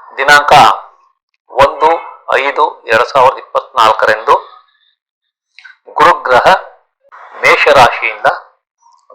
ದಿನಾಂಕ 1/5/2024 ಗುರುಗ್ರಹ ಮೇಷರಾಶಿಯಿಂದ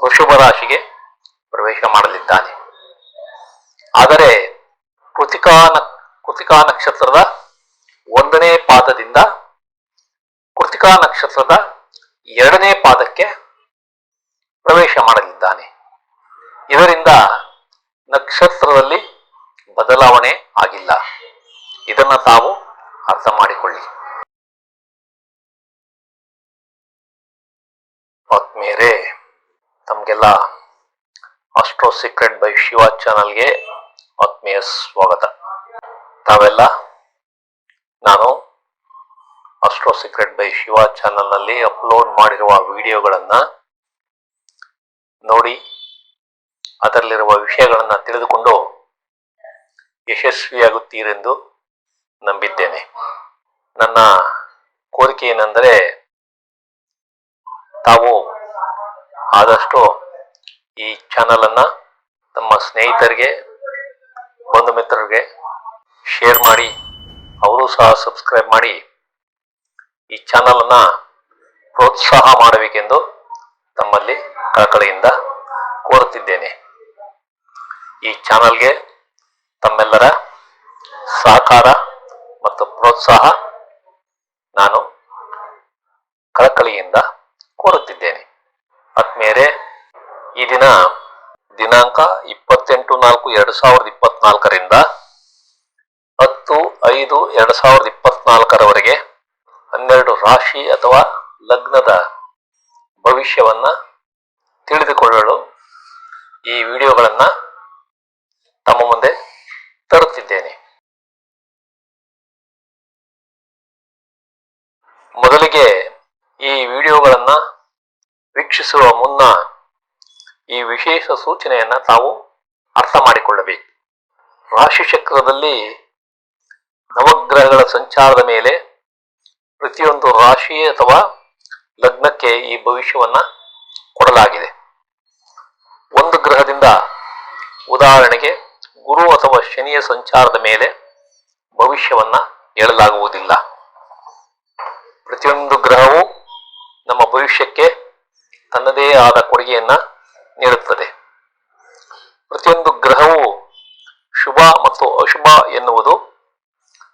ವೃಷಭ ರಾಶಿಗೆ ಪ್ರವೇಶ ಮಾಡಲಿದ್ದಾನೆ. ಆದರೆ ಕೃತಿಕಾ ನಕ್ಷತ್ರದ 1ನೇ ಪಾದದಿಂದ ಕೃತಿಕಾ ನಕ್ಷತ್ರದ 2ನೇ ಪಾದಕ್ಕೆ ಪ್ರವೇಶ ಮಾಡಲಿದ್ದಾನೆ. ಇದರಿಂದ ನಕ್ಷತ್ರದಲ್ಲಿ ಬದಲಾವಣೆ ಆಗಿಲ್ಲ. ಇದನ್ನ ತಾವು ಅರ್ಥ ಮಾಡಿಕೊಳ್ಳಿ. ಆತ್ಮೀಯರೇ, ತಮಗೆಲ್ಲ ಆಸ್ಟ್ರೋ ಸೀಕ್ರೆಟ್ ಬೈ ಶಿವ ಚಾನಲ್ಗೆ ಆತ್ಮೀಯ ಸ್ವಾಗತ. ತಾವೆಲ್ಲ ನಾನು ಆಸ್ಟ್ರೋ ಸೀಕ್ರೆಟ್ ಬೈ ಶಿವ ಚಾನಲ್ನಲ್ಲಿ ಅಪ್ಲೋಡ್ ಮಾಡಿರುವ ವಿಡಿಯೋಗಳನ್ನ ನೋಡಿ ಅದರಲ್ಲಿರುವ ವಿಷಯಗಳನ್ನ ತಿಳಿದುಕೊಂಡು ಯಶಸ್ವಿಯಾಗುತ್ತೀರೆಂದು ನಂಬಿದ್ದೇನೆ. ನನ್ನ ಕೋರಿಕೆ ಏನೆಂದರೆ, ತಾವು ಆದಷ್ಟು ಈ ಚಾನಲ್ ಅನ್ನ ತಮ್ಮ ಸ್ನೇಹಿತರಿಗೆ, ಬಂಧು ಮಿತ್ರರಿಗೆ ಶೇರ್ ಮಾಡಿ, ಅವರು ಸಹ ಸಬ್ಸ್ಕ್ರೈಬ್ ಮಾಡಿ ಈ ಚಾನಲ್ ಅನ್ನ ಪ್ರೋತ್ಸಾಹ ಮಾಡಬೇಕೆಂದು ತಮ್ಮಲ್ಲಿ ಕಳಕಳಿಯಿಂದ ಕೋರುತ್ತಿದ್ದೇನೆ. ಈ ಚಾನಲ್ಗೆ ತಮ್ಮೆಲ್ಲರ ಸಹಕಾರ ಮತ್ತು ಪ್ರೋತ್ಸಾಹ ನಾನು ಕಳಕಳಿಯಿಂದ ಕೋರುತ್ತಿದ್ದೇನೆ. ಆತ್ಮೀಯರೇ, ಈ ದಿನಾಂಕ 28/4/2024 10/5/2024 12 ರಾಶಿ ಅಥವಾ ಲಗ್ನದ ಭವಿಷ್ಯವನ್ನ ತಿಳಿದುಕೊಳ್ಳಲು ಈ ವಿಡಿಯೋಗಳನ್ನ ತಮ್ಮ ಮುಂದೆ ತರುತ್ತಿದ್ದೇನೆ. ಮೊದಲಿಗೆ ಈ ವಿಡಿಯೋಗಳನ್ನ ವೀಕ್ಷಿಸುವ ಮುನ್ನ ಈ ವಿಶೇಷ ಸೂಚನೆಯನ್ನ ತಾವು ಅರ್ಥ ಮಾಡಿಕೊಳ್ಳಬೇಕು. ರಾಶಿ ಚಕ್ರದಲ್ಲಿ ನವಗ್ರಹಗಳ ಸಂಚಾರದ ಮೇಲೆ ಪ್ರತಿಯೊಂದು ರಾಶಿ ಅಥವಾ ಲಗ್ನಕ್ಕೆ ಈ ಭವಿಷ್ಯವನ್ನ ಕೊಡಲಾಗಿದೆ. ಒಂದು ಗ್ರಹದಿಂದ, ಉದಾಹರಣೆಗೆ ಗುರು ಅಥವಾ ಶನಿಯ ಸಂಚಾರದ ಮೇಲೆ ಭವಿಷ್ಯವನ್ನ ಹೇಳಲಾಗುವುದಿಲ್ಲ. ಪ್ರತಿಯೊಂದು ಗ್ರಹವು ನಮ್ಮ ಭವಿಷ್ಯಕ್ಕೆ ತನ್ನದೇ ಆದ ಕೊಡುಗೆಯನ್ನ ನೀಡುತ್ತದೆ. ಪ್ರತಿಯೊಂದು ಗ್ರಹವು ಶುಭ ಮತ್ತು ಅಶುಭ ಎನ್ನುವುದು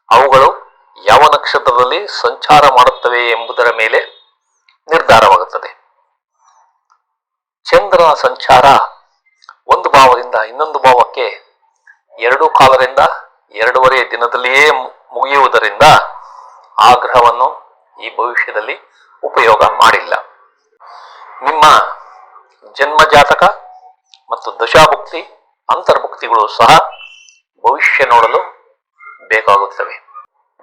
ಅವುಗಳು ಯಾವ ನಕ್ಷತ್ರದಲ್ಲಿ ಸಂಚಾರ ಮಾಡುತ್ತವೆ ಎಂಬುದರ ಮೇಲೆ ನಿರ್ಧಾರವಾಗುತ್ತದೆ. ಚಂದ್ರನ ಸಂಚಾರ ಒಂದು ಭಾವದಿಂದ ಇನ್ನೊಂದು ಭಾವಕ್ಕೆ 2 ಕಾಲರಿಂದ 2.5 ದಿನದಲ್ಲಿಯೇ ಮುಗಿಯುವುದರಿಂದ ಆ ಗ್ರಹವನ್ನು ಈ ಭವಿಷ್ಯದಲ್ಲಿ ಉಪಯೋಗ ಮಾಡಿಲ್ಲ. ನಿಮ್ಮ ಜನ್ಮ ಜಾತಕ ಮತ್ತು ದಶಾಭುಕ್ತಿ, ಅಂತರ್ಭುಕ್ತಿಗಳು ಸಹ ಭವಿಷ್ಯ ನೋಡಲು ಬೇಕಾಗುತ್ತವೆ.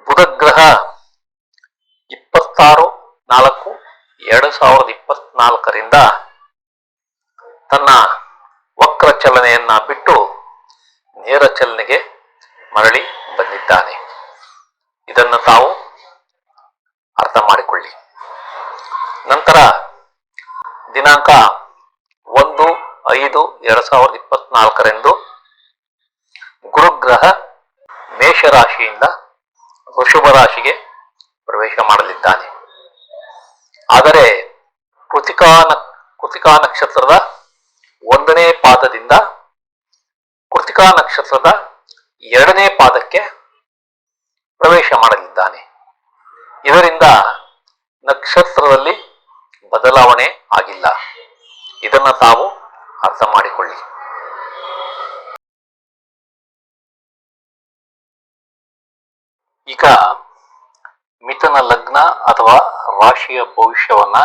ಬುಧ ಗ್ರಹ 26/4/2024 ತನ್ನ ವಕ್ರ ಚಲನೆಯನ್ನ ಬಿಟ್ಟು ನೇರ ಚಲನೆಗೆ ಮರಳಿ ಬಂದಿದ್ದಾನೆ. ಇದನ್ನು ತಾವು ಅರ್ಥ ಮಾಡಿಕೊಳ್ಳಿ. ನಂತರ ದಿನಾಂಕ 1/5/2024 ಗುರುಗ್ರಹ ಮೇಷರಾಶಿಯಿಂದ ವೃಷಭ ರಾಶಿಗೆ ಪ್ರವೇಶ ಮಾಡಲಿದ್ದಾನೆ. ಆದರೆ ಕೃತಿಕಾ ನಕ್ಷತ್ರದ 1ನೇ ಪಾದದಿಂದ ಕೃತಿಕಾ ನಕ್ಷತ್ರದ 2ನೇ ಪಾದಕ್ಕೆ ಪ್ರವೇಶ ಮಾಡಲಿದ್ದಾನೆ. ಇದರಿಂದ ನಕ್ಷತ್ರದಲ್ಲಿ ಬದಲಾವಣೆ ಆಗಿಲ್ಲ. ಇದನ್ನ ತಾವು ಅರ್ಥ ಮಾಡಿಕೊಳ್ಳಿ. ಈಗ ಮಿಥುನ ಲಗ್ನ ಅಥವಾ ರಾಶಿಯ ಭವಿಷ್ಯವನ್ನ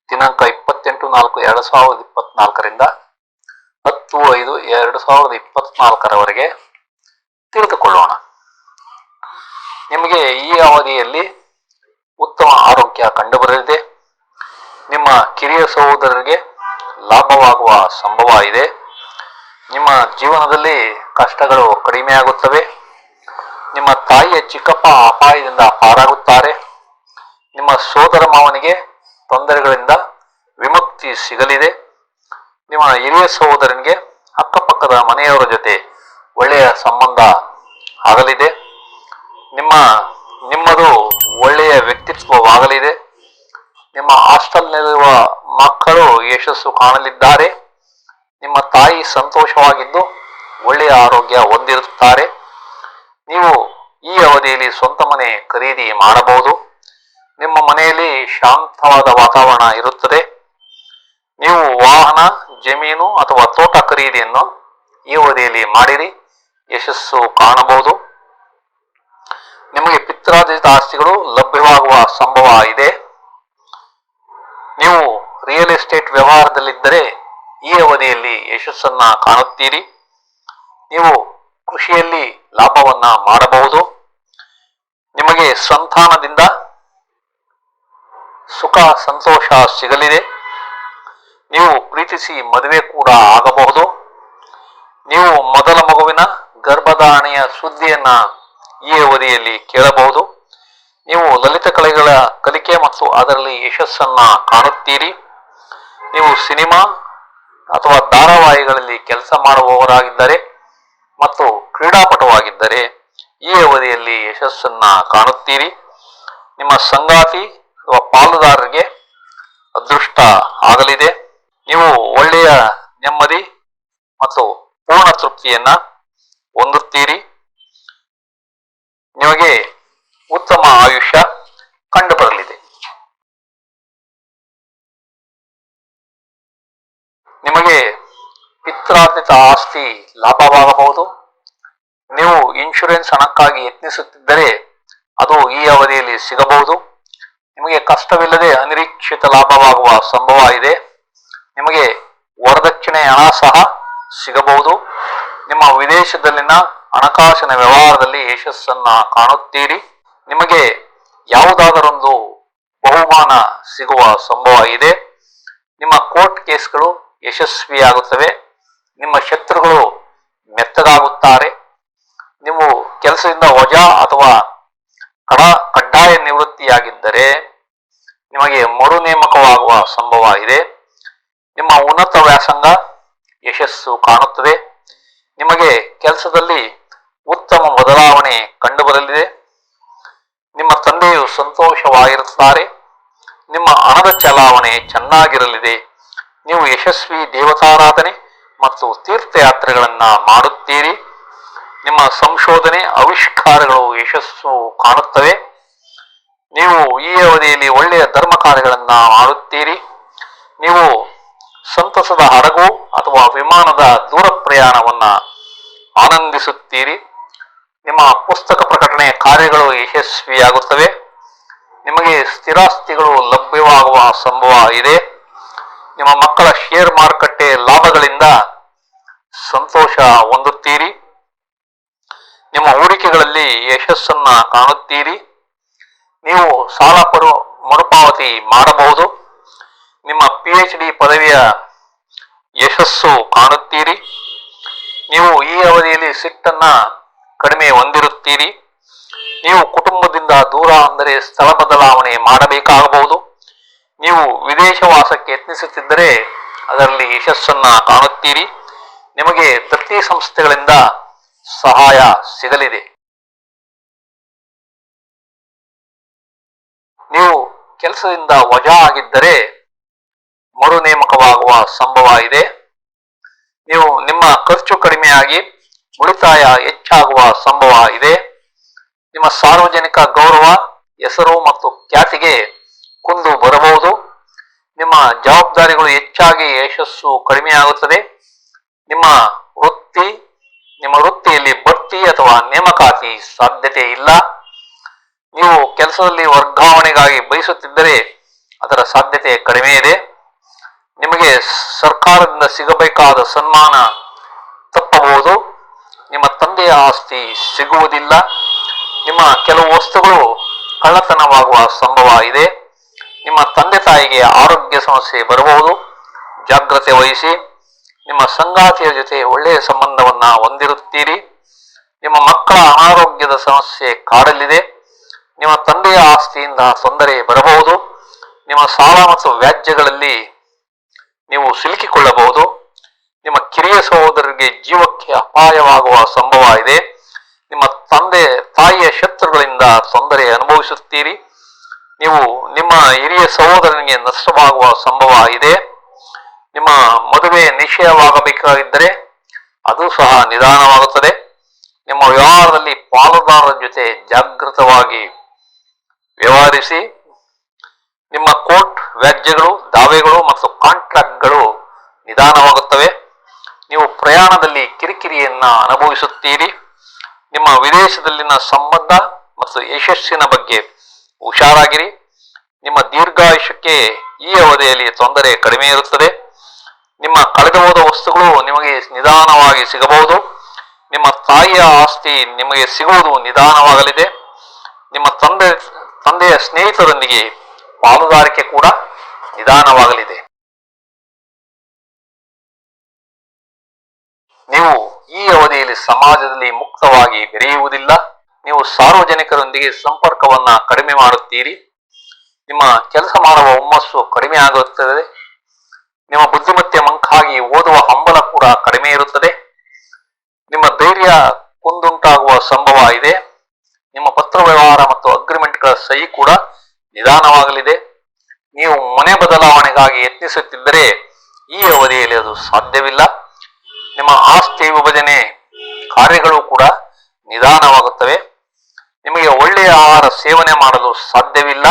ದಿನಾಂಕ 28/4/2024 10/5/2024 ತಿಳಿದುಕೊಳ್ಳೋಣ. ನಿಮಗೆ ಈ ಅವಧಿಯಲ್ಲಿ ಉತ್ತಮ ಆರೋಗ್ಯ ಕಂಡುಬರಲಿದೆ. ನಿಮ್ಮ ಕಿರಿಯ ಸಹೋದರರಿಗೆ ಲಾಭವಾಗುವ ಸಂಭವ ಇದೆ. ನಿಮ್ಮ ಜೀವನದಲ್ಲಿ ಕಷ್ಟಗಳು ಕಡಿಮೆಯಾಗುತ್ತವೆ. ನಿಮ್ಮ ತಾಯಿಯ ಚಿಕ್ಕಪ್ಪ ಅಪಾಯದಿಂದ ಪಾರಾಗುತ್ತಾರೆ. ನಿಮ್ಮ ಸೋದರ ಮಾವನಿಗೆ ತೊಂದರೆಗಳಿಂದ ವಿಮುಕ್ತಿ ಸಿಗಲಿದೆ. ನಿಮ್ಮ ಹಿರಿಯ ಸಹೋದರನಿಗೆ ಅಕ್ಕಪಕ್ಕದ ಮನೆಯವರ ಜೊತೆ ಒಳ್ಳೆಯ ಸಂಬಂಧ ಆಗಲಿದೆ. ನಿಮ್ಮದು ಒಳ್ಳೆಯ ವ್ಯಕ್ತಿತ್ವವಾಗಲಿದೆ. ನಿಮ್ಮ ಹಾಸ್ಟೆಲ್ನಲ್ಲಿರುವ ಮಕ್ಕಳು ಯಶಸ್ಸು ಕಾಣಲಿದ್ದಾರೆ. ನಿಮ್ಮ ತಾಯಿ ಸಂತೋಷವಾಗಿದ್ದು ಒಳ್ಳೆಯ ಆರೋಗ್ಯ ಹೊಂದಿರುತ್ತಾರೆ. ನೀವು ಈ ಅವಧಿಯಲ್ಲಿ ಸ್ವಂತ ಮನೆ ಖರೀದಿ ಮಾಡಬಹುದು. ನಿಮ್ಮ ಮನೆಯಲ್ಲಿ ಶಾಂತವಾದ ವಾತಾವರಣ ಇರುತ್ತದೆ. ನೀವು ವಾಹನ, ಜಮೀನು ಅಥವಾ ತೋಟ ಖರೀದಿಯನ್ನು ಈ ಅವಧಿಯಲ್ಲಿ ಮಾಡಿರಿ, ಯಶಸ್ಸು ಕಾಣಬಹುದು. ನಿಮಗೆ ಪಿತ್ರಾರ್ಜಿತ ಆಸ್ತಿಗಳು ಲಭ್ಯವಾಗುವ ಸಂಭವ ಇದೆ. ನೀವು ರಿಯಲ್ ಎಸ್ಟೇಟ್ ವ್ಯವಹಾರದಲ್ಲಿದ್ದರೆ ಈ ಅವಧಿಯಲ್ಲಿ ಯಶಸ್ಸನ್ನ ಕಾಣುತ್ತೀರಿ. ನೀವು ಕೃಷಿಯಲ್ಲಿ ಲಾಭವನ್ನ ಮಾಡಬಹುದು. ನಿಮಗೆ ಸಂತಾನದಿಂದ ಸುಖ ಸಂತೋಷ ಸಿಗಲಿದೆ. ನೀವು ಪ್ರೀತಿಸಿ ಮದುವೆ ಕೂಡ ಆಗಬಹುದು. ನೀವು ಮೊದಲ ಮಗುವಿನ ಗರ್ಭಧಾರಣೆಯ ಸುದ್ದಿಯನ್ನ ಈ ಅವಧಿಯಲ್ಲಿ ಕೇಳಬಹುದು. ನೀವು ಲಲಿತ ಕಲೆಗಳ ಕಲಿಕೆ ಮತ್ತು ಅದರಲ್ಲಿ ಯಶಸ್ಸನ್ನ ಕಾಣುತ್ತೀರಿ. ನೀವು ಸಿನಿಮಾ ಅಥವಾ ಧಾರಾವಾಹಿಗಳಲ್ಲಿ ಕೆಲಸ ಮಾಡುವವರಾಗಿದ್ದರೆ ಮತ್ತು ಕ್ರೀಡಾಪಟುವಾಗಿದ್ದರೆ ಈ ಅವಧಿಯಲ್ಲಿ ಯಶಸ್ಸನ್ನ ಕಾಣುತ್ತೀರಿ. ನಿಮ್ಮ ಸಂಗಾತಿ ಅಥವಾ ಪಾಲುದಾರರಿಗೆ ಅದೃಷ್ಟ ಆಗಲಿದೆ. ನೀವು ಒಳ್ಳೆಯ ನೆಮ್ಮದಿ ಮತ್ತು ಪೂರ್ಣ ತೃಪ್ತಿಯನ್ನ ಹೊಂದುತ್ತೀರಿ. ನಿಮಗೆ ಉತ್ತಮ ಆಯುಷ್ಯ ಕಂಡುಬರಲಿದೆ. ನಿಮಗೆ ಪಿತ್ರಾರ್ಜಿತ ಆಸ್ತಿ ಲಾಭವಾಗಬಹುದು. ನೀವು ಇನ್ಶೂರೆನ್ಸ್ ಹಣಕ್ಕಾಗಿ ಯತ್ನಿಸುತ್ತಿದ್ದರೆ ಅದು ಈ ಅವಧಿಯಲ್ಲಿ ಸಿಗಬಹುದು. ನಿಮಗೆ ಕಷ್ಟವಿಲ್ಲದೆ ಅನಿರೀಕ್ಷಿತ ಲಾಭವಾಗುವ ಸಂಭವ ಇದೆ. ನಿಮಗೆ ವರದಕ್ಷಿಣೆ ಹಣ ಸಹ ಸಿಗಬಹುದು. ನಿಮ್ಮ ವಿದೇಶದಲ್ಲಿನ ಹಣಕಾಸಿನ ವ್ಯವಹಾರದಲ್ಲಿ ಯಶಸ್ಸನ್ನ ಕಾಣುತ್ತೀರಿ. ನಿಮಗೆ ಯಾವುದಾದರೊಂದು ಬಹುಮಾನ ಸಿಗುವ ಸಂಭವ ಇದೆ. ನಿಮ್ಮ ಕೋರ್ಟ್ ಕೇಸ್ಗಳು ಯಶಸ್ವಿಯಾಗುತ್ತವೆ. ನಿಮ್ಮ ಶತ್ರುಗಳು ಮೆತ್ತಗಾಗುತ್ತಾರೆ. ನೀವು ಕೆಲಸದಿಂದ ವಜಾ ಅಥವಾ ಕಡ್ಡಾಯ ನಿವೃತ್ತಿಯಾಗಿದ್ದರೆ ನಿಮಗೆ ಮರು ನೇಮಕವಾಗುವ ಸಂಭವ ಇದೆ. ನಿಮ್ಮ ಉನ್ನತ ವ್ಯಾಸಂಗ ಯಶಸ್ಸು ಕಾಣುತ್ತದೆ. ನಿಮಗೆ ಕೆಲಸದಲ್ಲಿ ಉತ್ತಮ ಬದಲಾವಣೆ ಕಂಡುಬರಲಿದೆ. ನಿಮ್ಮ ತಂದೆಯು ಸಂತೋಷವಾಗಿರುತ್ತಾರೆ. ನಿಮ್ಮ ಹಣದ ಚಲಾವಣೆ ಚೆನ್ನಾಗಿರಲಿದೆ. ನೀವು ಯಶಸ್ವಿ ದೇವತಾರಾಧನೆ ಮತ್ತು ತೀರ್ಥಯಾತ್ರೆಗಳನ್ನ ಮಾಡುತ್ತೀರಿ. ನಿಮ್ಮ ಸಂಶೋಧನೆ ಆವಿಷ್ಕಾರಗಳು ಯಶಸ್ಸು ಕಾಣುತ್ತವೆ. ನೀವು ಈ ಅವಧಿಯಲ್ಲಿ ಒಳ್ಳೆಯ ಧರ್ಮ ಕಾರ್ಯಗಳನ್ನ ಮಾಡುತ್ತೀರಿ. ನೀವು ಸಂತಸದ ಹಡಗು ಅಥವಾ ವಿಮಾನದ ದೂರ ಪ್ರಯಾಣವನ್ನ ಆನಂದಿಸುತ್ತೀರಿ. ನಿಮ್ಮ ಪುಸ್ತಕ ಪ್ರಕಟಣೆ ಕಾರ್ಯಗಳು ಯಶಸ್ವಿಯಾಗುತ್ತವೆ. ನಿಮಗೆ ಸ್ಥಿರಾಸ್ತಿಗಳು ಲಭ್ಯವಾಗುವ ಸಂಭವ ಇದೆ. ನಿಮ್ಮ ಮಕ್ಕಳ ಶೇರ್ ಮಾರುಕಟ್ಟೆ ಲಾಭಗಳಿಂದ ಸಂತೋಷ ಹೊಂದುತ್ತೀರಿ. ನಿಮ್ಮ ಹೂಡಿಕೆಗಳಲ್ಲಿ ಯಶಸ್ಸನ್ನ ಕಾಣುತ್ತೀರಿ. ನೀವು ಸಾಲ ಮರುಪಾವತಿ ಮಾಡಬಹುದು. ನಿಮ್ಮ PhD ಪದವಿಯ ಯಶಸ್ಸು ಕಾಣುತ್ತೀರಿ. ನೀವು ಈ ಅವಧಿಯಲ್ಲಿ ಸಿಟ್ಟನ್ನ ಕಡಿಮೆ ಹೊಂದಿರುತ್ತೀರಿ. ನೀವು ಕುಟುಂಬದಿಂದ ದೂರ ಅಂದರೆ ಸ್ಥಳ ಬದಲಾವಣೆ ಮಾಡಬೇಕಾಗಬಹುದು. ನೀವು ವಿದೇಶವಾಸಕ್ಕೆ ಯತ್ನಿಸುತ್ತಿದ್ದರೆ ಅದರಲ್ಲಿ ಯಶಸ್ಸನ್ನ ಕಾಣುತ್ತೀರಿ. ನಿಮಗೆ ದತ್ತಿ ಸಂಸ್ಥೆಗಳಿಂದ ಸಹಾಯ ಸಿಗಲಿದೆ. ನೀವು ಕೆಲಸದಿಂದ ವಜಾ ಆಗಿದ್ದರೆ ಮರು ನೇಮಕವಾಗುವ ಸಂಭವ ಇದೆ. ನೀವು ನಿಮ್ಮ ಖರ್ಚು ಕಡಿಮೆಯಾಗಿ ಉಳಿತಾಯ ಹೆಚ್ಚಾಗುವ ಸಂಭವ ಇದೆ. ನಿಮ್ಮ ಸಾರ್ವಜನಿಕ ಗೌರವ, ಹೆಸರು ಮತ್ತು ಖ್ಯಾತಿಗೆ ಕುಂದು ಬರಬಹುದು. ನಿಮ್ಮ ಜವಾಬ್ದಾರಿಗಳು ಹೆಚ್ಚಾಗಿ ಯಶಸ್ಸು ಕಡಿಮೆಯಾಗುತ್ತದೆ. ನಿಮ್ಮ ವೃತ್ತಿಯಲ್ಲಿ ಬಡ್ತಿ ಅಥವಾ ನೇಮಕಾತಿ ಸಾಧ್ಯತೆ ಇಲ್ಲ. ನೀವು ಕೆಲಸದಲ್ಲಿ ವರ್ಗಾವಣೆಗಾಗಿ ಬಯಸುತ್ತಿದ್ದರೆ ಅದರ ಸಾಧ್ಯತೆ ಕಡಿಮೆ ಇದೆ. ನಿಮಗೆ ಸರ್ಕಾರದಿಂದ ಸಿಗಬೇಕಾದ ಸನ್ಮಾನ ತಪ್ಪಬಹುದು. ನಿಮ್ಮ ತಂದೆಯ ಆಸ್ತಿ ಸಿಗುವುದಿಲ್ಲ. ನಿಮ್ಮ ಕೆಲವು ವಸ್ತುಗಳು ಕಳ್ಳತನವಾಗುವ ಸಂಭವ ಇದೆ. ನಿಮ್ಮ ತಂದೆ ತಾಯಿಗೆ ಆರೋಗ್ಯ ಸಮಸ್ಯೆ ಬರಬಹುದು, ಜಾಗ್ರತೆ ವಹಿಸಿ. ನಿಮ್ಮ ಸಂಗಾತಿಯ ಜೊತೆ ಒಳ್ಳೆಯ ಸಂಬಂಧವನ್ನ ಹೊಂದಿರುತ್ತೀರಿ. ನಿಮ್ಮ ಮಕ್ಕಳ ಅನಾರೋಗ್ಯದ ಸಮಸ್ಯೆ ಕಾಡಲಿದೆ. ನಿಮ್ಮ ತಂದೆಯ ಆಸ್ತಿಯಿಂದ ತೊಂದರೆ ಬರಬಹುದು. ನಿಮ್ಮ ಸಾಲ ಮತ್ತು ವ್ಯಾಜ್ಯಗಳಲ್ಲಿ ನೀವು ಸಿಲುಕಿಕೊಳ್ಳಬಹುದು. ನಿಮ್ಮ ಕಿರಿಯ ಸಹೋದರರಿಗೆ ಜೀವಕ್ಕೆ ಅಪಾಯವಾಗುವ ಸಂಭವ ಇದೆ. ನಿಮ್ಮ ತಂದೆ ತಾಯಿಯ ಶತ್ರುಗಳಿಂದ ತೊಂದರೆ ಅನುಭವಿಸುತ್ತೀರಿ. ನೀವು ನಿಮ್ಮ ಹಿರಿಯ ಸಹೋದರನಿಗೆ ನಷ್ಟವಾಗುವ ಸಂಭವ ಇದೆ. ನಿಮ್ಮ ಮದುವೆ ನಿಶ್ಚಯವಾಗಬೇಕಾಗಿದ್ದರೆ ಅದು ಸಹ ನಿಧಾನವಾಗುತ್ತದೆ. ನಿಮ್ಮ ವ್ಯವಹಾರದಲ್ಲಿ ಪಾಲುದಾರರ ಜೊತೆ ಜಾಗೃತವಾಗಿ ವ್ಯವಹರಿಸಿ. ನಿಮ್ಮ ಕೋರ್ಟ್ ವ್ಯಾಜ್ಯಗಳು, ದಾವೆಗಳು ಮತ್ತು ಕಾಂಟ್ರಾಕ್ಟ್ಗಳು ನಿಧಾನವಾಗುತ್ತವೆ. ನೀವು ಪ್ರಯಾಣದಲ್ಲಿ ಕಿರಿಕಿರಿಯನ್ನ ಅನುಭವಿಸುತ್ತೀರಿ. ನಿಮ್ಮ ವಿದೇಶದಲ್ಲಿನ ಸಂಬಂಧ ಮತ್ತು ಯಶಸ್ಸಿನ ಬಗ್ಗೆ ಹುಷಾರಾಗಿರಿ. ನಿಮ್ಮ ದೀರ್ಘಾಯುಷ್ಯಕ್ಕೆ ಈ ಅವಧಿಯಲ್ಲಿ ತೊಂದರೆ ಕಡಿಮೆ ಇರುತ್ತದೆ. ನಿಮ್ಮ ಕಳೆದು ಹೋದ ವಸ್ತುಗಳು ನಿಮಗೆ ನಿಧಾನವಾಗಿ ಸಿಗಬಹುದು. ನಿಮ್ಮ ತಾಯಿಯ ಆಸ್ತಿ ನಿಮಗೆ ಸಿಗುವುದು ನಿಧಾನವಾಗಲಿದೆ. ನಿಮ್ಮ ತಂದೆಯ ಸ್ನೇಹಿತರೊಂದಿಗೆ ಪಾಲುದಾರಿಕೆ ಕೂಡ ನಿಧಾನವಾಗಲಿದೆ. ನೀವು ಈ ಅವಧಿಯಲ್ಲಿ ಸಮಾಜದಲ್ಲಿ ಮುಕ್ತವಾಗಿ ಬೆರೆಯುವುದಿಲ್ಲ. ನೀವು ಸಾರ್ವಜನಿಕರೊಂದಿಗೆ ಸಂಪರ್ಕವನ್ನ ಕಡಿಮೆ ಮಾಡುತ್ತೀರಿ. ನಿಮ್ಮ ಕೆಲಸ ಮಾಡುವ ಹುಮ್ಮಸ್ಸು ಕಡಿಮೆ ಆಗುತ್ತದೆ. ನಿಮ್ಮ ಬುದ್ಧಿಮತ್ತೆ ಮಂಕಾಗಿ ಓದುವ ಹಂಬಲ ಕೂಡ ಕಡಿಮೆ ಇರುತ್ತದೆ. ನಿಮ್ಮ ಧೈರ್ಯ ಕುಂದುಂಟಾಗುವ ಸಂಭವ ಇದೆ. ನಿಮ್ಮ ಪತ್ರ ವ್ಯವಹಾರ ಮತ್ತು ಅಗ್ರಿಮೆಂಟ್ಗಳ ಸಹಿ ಕೂಡ ನಿಧಾನವಾಗಲಿದೆ. ನೀವು ಮನೆ ಬದಲಾವಣೆಗಾಗಿ ಯತ್ನಿಸುತ್ತಿದ್ದರೆ ಈ ಅವಧಿಯಲ್ಲಿ ಅದು ಸಾಧ್ಯವಿಲ್ಲ. ನಿಮ್ಮ ಆಸ್ತಿ ವಿಭಜನೆ ಕಾರ್ಯಗಳು ಕೂಡ ನಿಧಾನವಾಗುತ್ತವೆ. ನಿಮಗೆ ಒಳ್ಳೆಯ ಆಹಾರ ಸೇವನೆ ಮಾಡಲು ಸಾಧ್ಯವಿಲ್ಲ.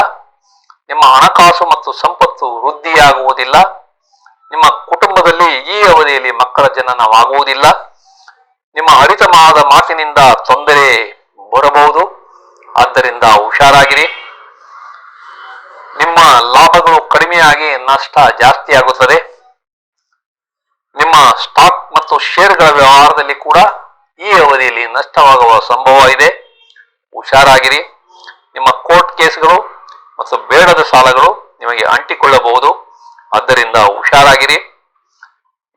ನಿಮ್ಮ ಹಣಕಾಸು ಮತ್ತು ಸಂಪತ್ತು ವೃದ್ಧಿಯಾಗುವುದಿಲ್ಲ. ನಿಮ್ಮ ಕುಟುಂಬದಲ್ಲಿ ಈ ಅವಧಿಯಲ್ಲಿ ಮಕ್ಕಳ ಜನನವಾಗುವುದಿಲ್ಲ. ನಿಮ್ಮ ಹರಿತಮಾದ ಮಾತಿನಿಂದ ತೊಂದರೆ ಬರಬಹುದು, ಆದ್ದರಿಂದ ಹುಷಾರಾಗಿರಿ. ನಿಮ್ಮ ಲಾಭಗಳು ಕಡಿಮೆಯಾಗಿ ನಷ್ಟ ಜಾಸ್ತಿ ಆಗುತ್ತದೆ. ನಿಮ್ಮ ಸ್ಟಾಕ್ ಮತ್ತು ಷೇರುಗಳ ವ್ಯವಹಾರದಲ್ಲಿ ಕೂಡ ಈ ಅವಧಿಯಲ್ಲಿ ನಷ್ಟವಾಗುವ ಸಂಭವ ಇದೆ. ಹುಷಾರಾಗಿರಿ. ನಿಮ್ಮ ಕೋರ್ಟ್ ಕೇಸ್ಗಳು ಮತ್ತು ಬೇಡದ ಸಾಲಗಳು ನಿಮಗೆ ಅಂಟಿಕೊಳ್ಳಬಹುದು, ಆದ್ದರಿಂದ ಹುಷಾರಾಗಿರಿ.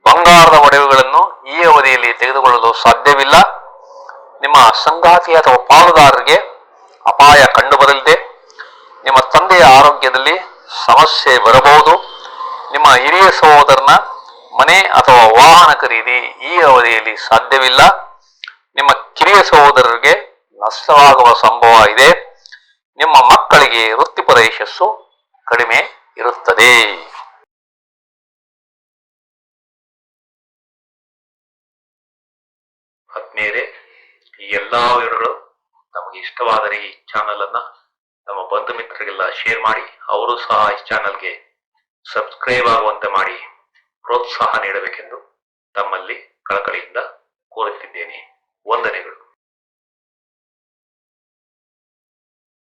ಬಂಗಾರದ ಒಡವೆಗಳನ್ನು ಈ ಅವಧಿಯಲ್ಲಿ ತೆಗೆದುಕೊಳ್ಳಲು ಸಾಧ್ಯವಿಲ್ಲ. ನಿಮ್ಮ ಸಂಗಾತಿ ಅಥವಾ ಪಾಲುದಾರರಿಗೆ ಅಪಾಯ ಕಂಡುಬರಲಿದೆ. ನಿಮ್ಮ ತಂದೆಯ ಆರೋಗ್ಯದಲ್ಲಿ ಸಮಸ್ಯೆ ಬರಬಹುದು. ನಿಮ್ಮ ಹಿರಿಯ ಸಹೋದರನ ಮನೆ ಅಥವಾ ವಾಹನ ಖರೀದಿ ಈ ಅವಧಿಯಲ್ಲಿ ಸಾಧ್ಯವಿಲ್ಲ. ನಿಮ್ಮ ಕಿರಿಯ ಸಹೋದರರಿಗೆ ನಷ್ಟವಾಗುವ ಸಂಭವ ಇದೆ. ನಿಮ್ಮ ಮಕ್ಕಳಿಗೆ ವೃತ್ತಿಪರ ಯಶಸ್ಸು ಕಡಿಮೆ ಇರುತ್ತದೆ. ಆತ್ಮೀಯರೇ, ಈ ಎಲ್ಲಾ ವಿವರಗಳು ನಮಗೆ ಇಷ್ಟವಾದರೆ ಈ ಚಾನಲ್ ಅನ್ನ ನಮ್ಮ ಬಂಧು ಮಿತ್ರರಿಗೆಲ್ಲ ಶೇರ್ ಮಾಡಿ, ಅವರು ಸಹ ಈ ಚಾನಲ್ಗೆ ಸಬ್ಸ್ಕ್ರೈಬ್ ಆಗುವಂತೆ ಮಾಡಿ ಪ್ರೋತ್ಸಾಹ ನೀಡಬೇಕೆಂದು ತಮ್ಮಲ್ಲಿ ಕಳಕಳಿಯಿಂದ ಕೋರುತ್ತಿದ್ದೇನೆ. ವಂದನೆಗಳು.